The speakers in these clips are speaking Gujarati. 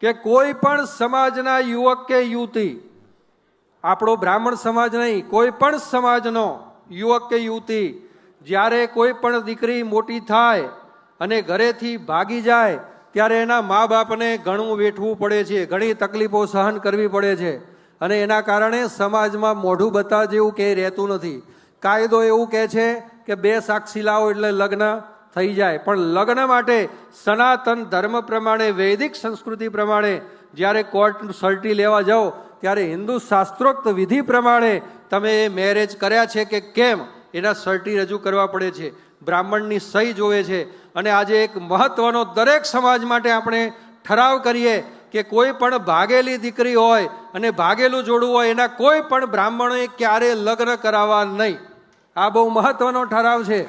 કે કોઈ પણ સમાજના યુવક કે યુવતી, આપણો બ્રાહ્મણ સમાજ નહીં, કોઈ પણ સમાજનો યુવક કે યુવતી જ્યારે કોઈ પણ દીકરી મોટી થાય અને ઘરેથી ભાગી જાય ત્યારે એના મા બાપને ઘણું વેઠવું પડે છે, ઘણી તકલીફો સહન કરવી પડે છે અને એના કારણે સમાજમાં મોઢું બતાવ જેવું કે રહેતું નથી. કાયદો એવું કહે છે કે 2 સાક્ષી લાવો એટલે લગ્ન થઈ જાય, પણ લગ્ન માટે સનાતન ધર્મ પ્રમાણે, વૈદિક સંસ્કૃતિ પ્રમાણે જ્યારે કોર્ટ સર્ટી લેવા જાઓ ત્યારે હિન્દુ શાસ્ત્રોક્ત વિધિ પ્રમાણે તમે એ મેરેજ કર્યા છે કે કેમ એના સર્ટી રજૂ કરવા પડે છે, બ્રાહ્મણની સહી જોવે છે. અને આજે એક મહત્વનો દરેક સમાજ માટે આપણે ઠરાવ કરીએ કે કોઈ પણ ભાગેલી દીકરી હોય અને ભાગેલું જોડું હોય એના કોઈ પણ બ્રાહ્મણોએ ક્યારે લગ્ન કરાવવા નહીં. આ બહુ મહત્વનો ઠરાવ છે.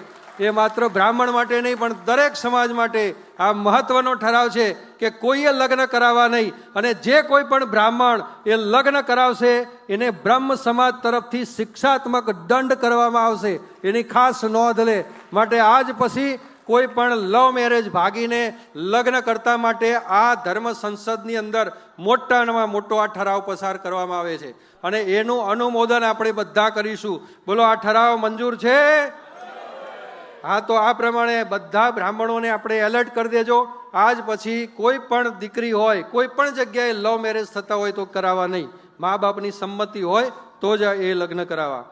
એ માત્ર બ્રાહ્મણ માટે નહીં પણ દરેક સમાજ માટે આ મહત્વનો ઠરાવ છે કે કોઈએ લગ્ન કરાવવા નહીં. અને જે કોઈ પણ બ્રાહ્મણ એ લગ્ન કરાવશે એને બ્રહ્મ સમાજ તરફથી શિક્ષાત્મક દંડ કરવામાં આવશે, એની ખાસ નોંધ લે. માટે આજ પછી કોઈ પણ લવ મેરેજ ભાગીને લગ્ન કરતા માટે આ ધર્મ સંસદની અંદર મોટામાં મોટો આ ઠરાવ પસાર કરવામાં આવે છે અને એનું અનુમોદન આપણે બધા કરીશું. બોલો, આ ઠરાવ મંજૂર છે? હા, તો આ પ્રમાણે બધા બ્રાહ્મણોને આપણે એલર્ટ કરી દેજો. આજ પછી કોઈ પણ દીકરી હોય, કોઈ પણ જગ્યાએ લવ મેરેજ થતા હોય તો કરાવવા નહીં. મા બાપની સંમતિ હોય તો જ એ લગ્ન કરાવવા.